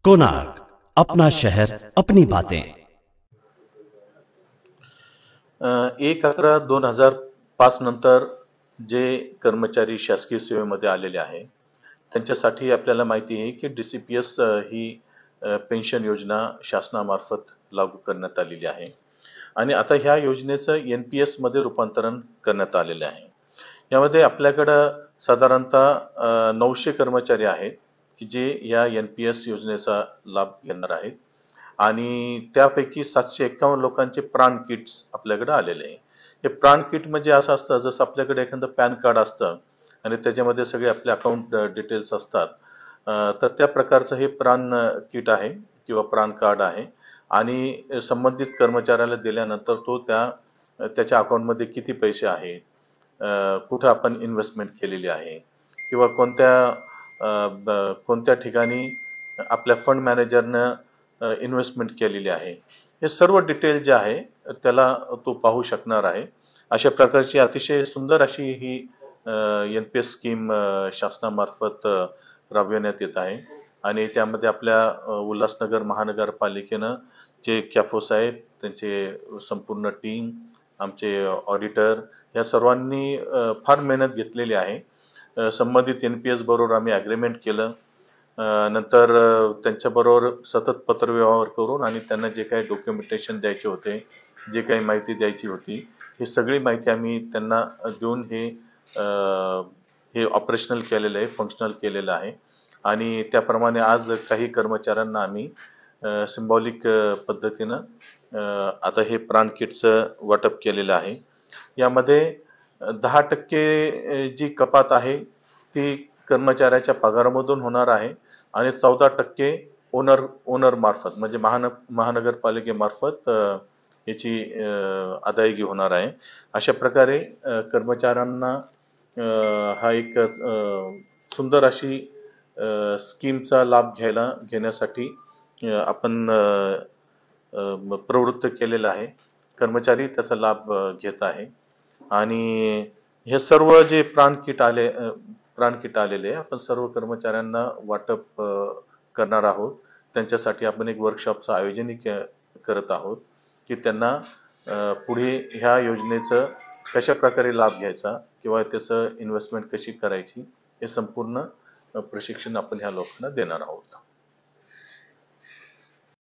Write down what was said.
कोणार्क, अपना शहर अपनी बातें। 1/11/2005 नंतर जे कर्मचारी शासकीय सेवेमध्ये आलेले आहे त्यांच्यासाठी आपल्याला माहिती आहे की DCPS ही पेन्शन योजना शासनामार्फत लागू करण्यात आलेली आहे आणि आता ह्या योजनेचं NPS मध्ये रूपांतरण करण्यात आलेले आहे। यामध्ये आपल्याकडं साधारणतः 900 कर्मचारी आहेत की जे या NPS योजनेचा लाभ घेणार आहेत आणि त्यापैकी 751 लोकांचे प्राण किट्स आपल्याकडे आलेले आहे। हे प्राण किट म्हणजे असं असतं जसं आपल्याकडे एखादं पॅन कार्ड असतं आणि त्याच्यामध्ये सगळे आपले अकाउंट डिटेल्स असतात, तर त्या प्रकारचं हे प्राण किट आहे किंवा प्राण कार्ड आहे आणि संबंधित कर्मचाऱ्याला दिल्यानंतर तो त्याच्या अकाउंटमध्ये किती पैसे आहेत, कुठं आपण इन्व्हेस्टमेंट केलेली आहे किंवा कोणत्या ठिकाणी आपल्या फंड मॅनेजरनं इन्व्हेस्टमेंट केलेली आहे, हे सर्व डिटेल जे आहे त्याला तो पाहू शकणार आहे। अशा प्रकारची अतिशय सुंदर अशी ही NPS स्कीम शासनामार्फत राबविण्यात येत आहे आणि त्यामध्ये आपल्या उल्हासनगर महानगरपालिकेनं जे कॅफोस आहेत त्यांचे संपूर्ण टीम, आमचे ऑडिटर या सर्वांनी फार मेहनत घेतलेली आहे। संबंधित NPS बरोबर आम्ही ॲग्रीमेंट केलं, नंतर त्यांच्याबरोबर सतत पत्रव्यवहार करून आणि त्यांना जे काही डॉक्युमेंटेशन द्यायचे होते, जे काही माहिती द्यायची होती, ही सगळी माहिती आम्ही त्यांना देऊन हे ऑपरेशनल केलेलं आहे, फंक्शनल केलेलं आहे आणि त्याप्रमाणे आज काही कर्मचाऱ्यांना आम्ही सिम्बॉलिक पद्धतीनं आता हे प्राण किटचं वाटप केलेलं आहे। यामध्ये 10% जी कपात आहे ती कर्मचाऱ्याच्या पगारामधून होणार आहे आणि 14% ओनर मार्फत म्हणजे महानगरपालिकेमार्फत याची अदायगी होणार आहे। अशा प्रकारे कर्मचाऱ्यांना हा एक सुंदर अशी स्कीमचा लाभ घेण्यासाठी आपण प्रवृत्त केलेलं आहे। कर्मचारी त्याचा लाभ घेत आहे आणि हे सर्व जे प्राण किट आलेले आपण सर्व कर्मचाऱ्यांना वाटप करणार आहोत। त्यांच्यासाठी आपण एक वर्कशॉपचं आयोजन करत आहोत की त्यांना पुढे ह्या योजनेचं कशा प्रकारे लाभ घ्यायचा किंवा त्याचं इन्व्हेस्टमेंट कशी करायची हे संपूर्ण प्रशिक्षण आपण ह्या लोकांना देणार आहोत।